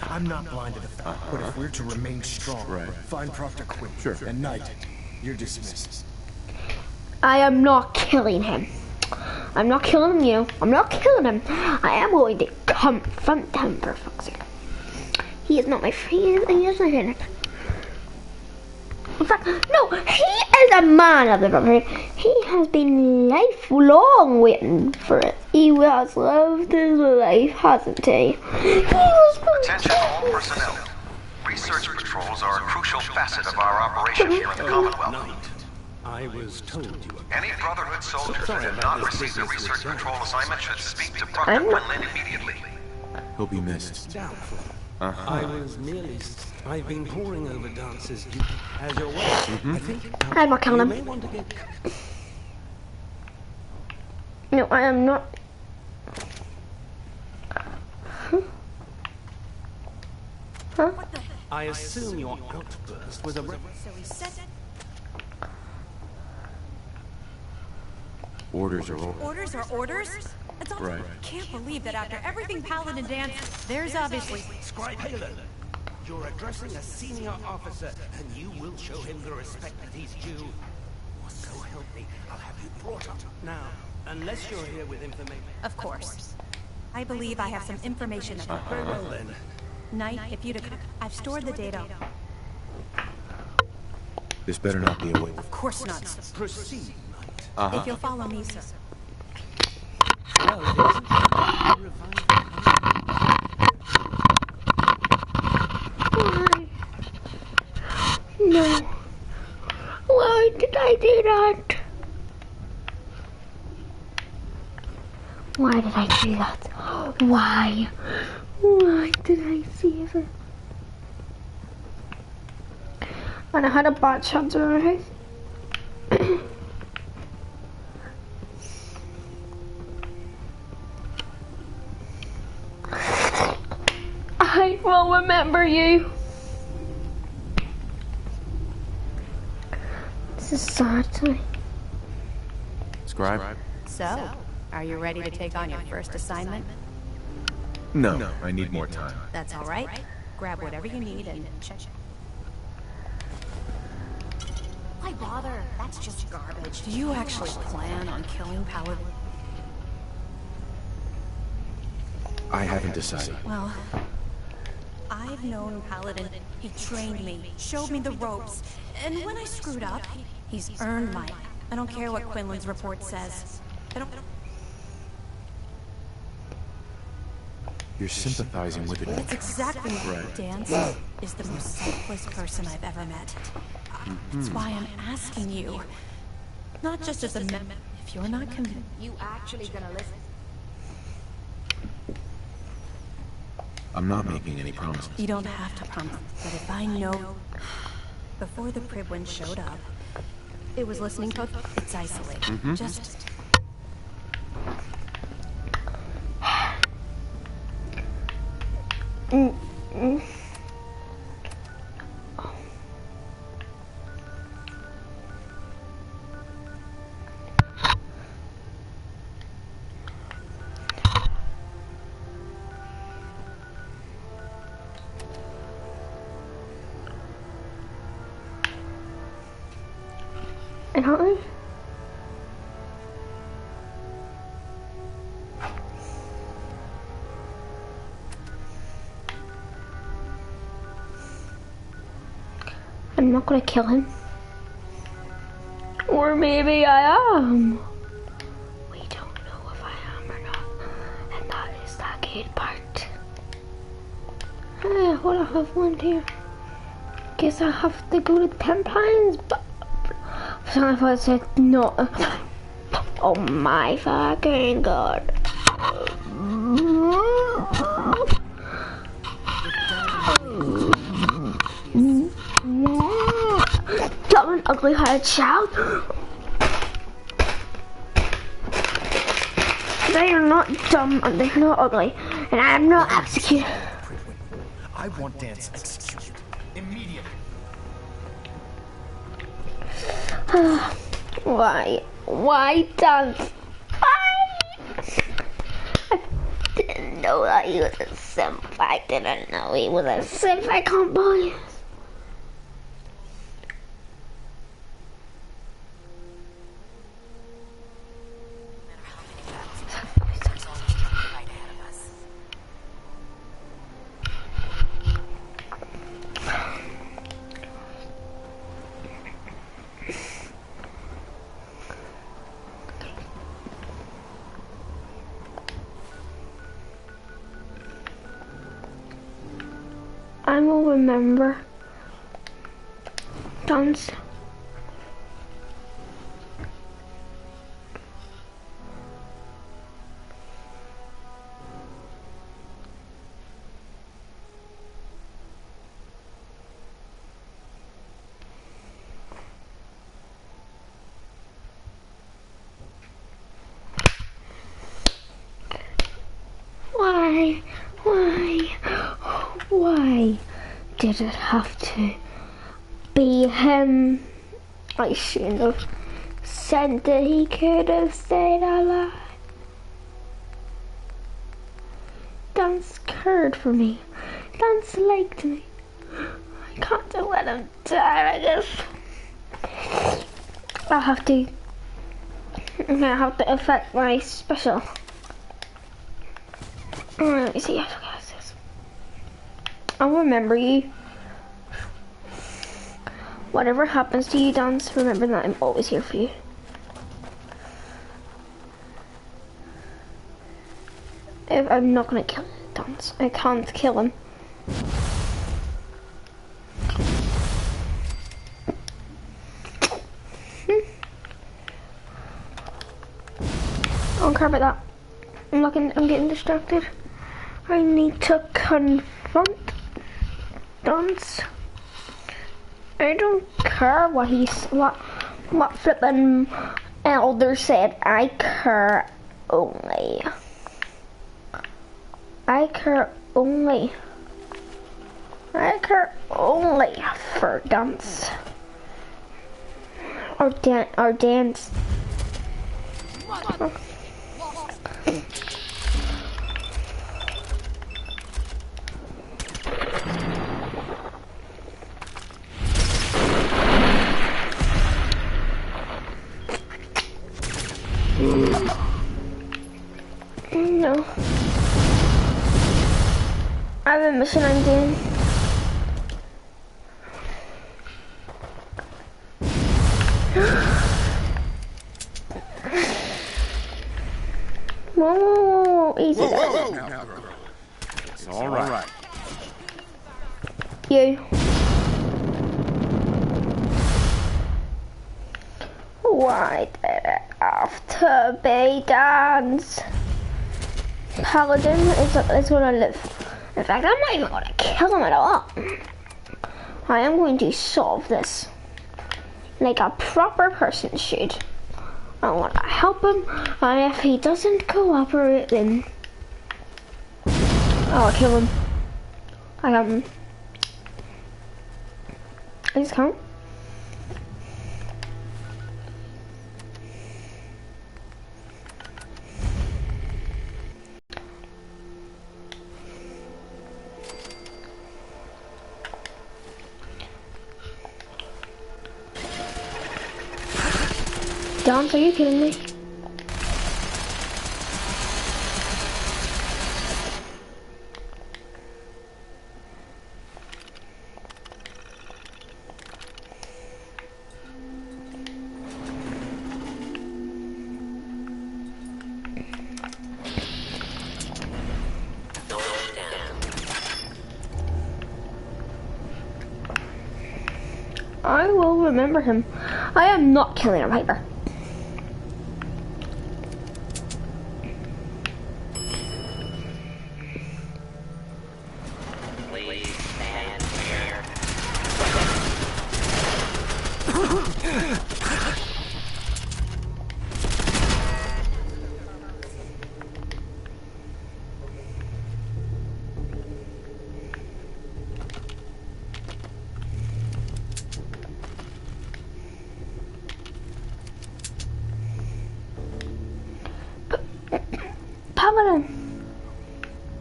I'm not blind to the fact, but if we're to remain strong, find Proctor Quinn. Sure. And Knight, you're dismissed. I am not killing him. I'm not killing him, I'm not killing him. I am going to confront him, for fuck's sake. He is not my friend. He is my friend. In fact, no, he is a man of the brotherhood. He has been lifelong waiting for it. He has loved his life, hasn't he? Attention all personnel. Research patrols are a crucial facet of our operation here in the Commonwealth. I was told you were... Any Brotherhood soldiers who did not receive a research patrol assignment should speak to Proctor Quinlan immediately. He'll be missed. Doubtful. I was merely... I've been poring over Dance's as your way. I think I'm not killing him. may want to get... No, I am not. Huh? I assume your outburst was a... So he said... Orders are orders. Orders are orders? It's all... Right. Can't believe that after everything Paladin Dance, there's obviously... Scribe Halen, you're addressing a senior officer, and you will show him the respect that he's due. Or so help me, I'll have you brought up. Now, unless you're here with information... Of course. I believe I have some information that... Very well then. Knight, if you'd... I've stored the data. This better not be a way. Of course not. Proceed. If you'll follow me, sir. Why? No. Why did I do that? Why did I do that? Why? Why did I save it? And I had a bad chance in our house. I will remember you. This is sad to me. Scribe? So, are you ready to take on your first assignment? No, I need more time. That's all right. Grab whatever you need and check. Why bother? That's just garbage. Do you actually plan on killing Paladin? I haven't decided. Well, I've known Paladin. He trained me, showed me the ropes, and when I screwed up, he's earned my... I don't care what Quinlan's report says. I don't... You're sympathizing with it. That's exactly right. Dance is the most selfless person I've ever met. That's why I'm asking you. Not just as a member. If you're not convinced... You actually gonna listen? I'm not making any promises. You don't have to promise. But if I know... Before the Pribwin showed up, it was listening post. It's isolated. Just... I don't know. I'm not gonna kill him. Or maybe I am. We don't know if I am or not. And that is that good part. What I have one here. Guess I have to go to 10 pounds, but if I said no. Oh my fucking god. Dumb and ugly hired child. They are not dumb and they're not ugly, and I am not executed. I want Dance executed immediately. Why? Why, Dance? Why? I didn't know that he was a simp. I didn't know he was a simp. I can't believe it. I will remember. Dance. Why did it have to be him? I shouldn't have said that he could have stayed alive. Dance cared for me. Dance liked me. I can't let him die like this. I'm gonna have to affect my special. Let me see. I forgot this. I'll remember you. Whatever happens to you, Dance, remember that I'm always here for you. If I'm not gonna kill Dance. I can't kill him. I don't care about that. I'm getting distracted. I need to confront Dance. I don't care what flippin' elder said. I care only for Dance. Or Dance. No. I have a mission I'm doing. Whoa, easy. Whoa. It's all right. You. Why did it have to be Dance? Paladin is gonna live. In fact, I'm not even gonna kill him at all. I am going to solve this like a proper person should. I want to help him, and if he doesn't cooperate, then I'll kill him. I got him. I just can't. Dance, are you kidding me? I will remember him. I am not killing a Piper. Paladin.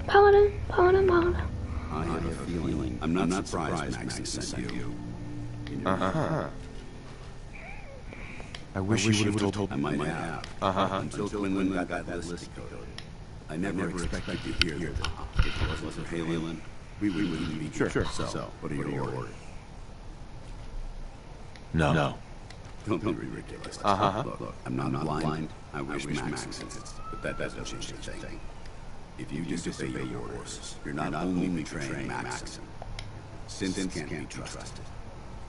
Paladin. I have a feeling. I'm not surprised Maxon sent you. I wish you would have told I might have. Until Quinlan got that list decoded. I never expected to hear that. If it wasn't for Halen, we wouldn't be here. So, what are your orders? No. Don't be ridiculous. Look, I'm not blind. I wish Maxon is, but that doesn't change a thing. If you disobey your orders, you're not only betraying Maxon. Synths can't be trusted.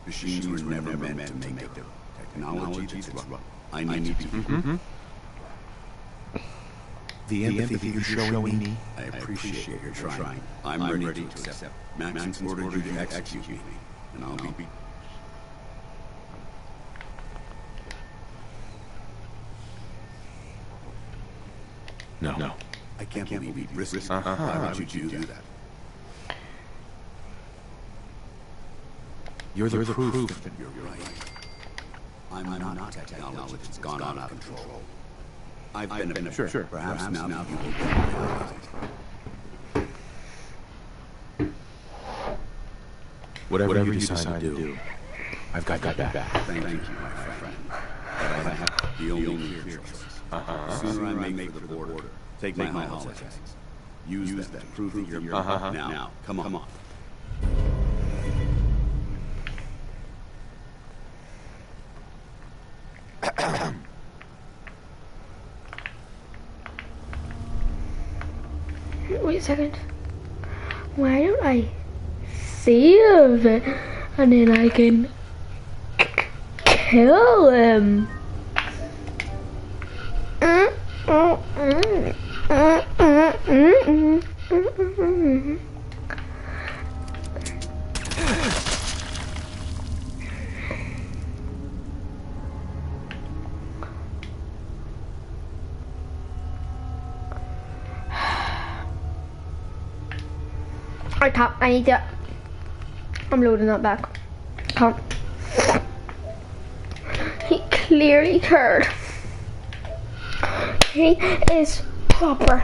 Machines were never meant to make the technology that's wrong. I need to be. The empathy you're showing me, I appreciate your trying. I'm ready to accept. Maxon ordered you to execute me, and I'll be. No. I can't believe you risked it. Why would you do that? you're the proof. You're right. I'm not technology that's gone out of control. I've been a sure. Perhaps now you will get Whatever you decide to do, I've got your back. Thank you, my friend. But I have the only clear choice. The sooner I make for the border, take my holidays. Use them to prove that you're now. Come on. Wait a second. Why don't I save it and then I can kill him? I need to. I'm loading that back. Come. He clearly cared. He is proper.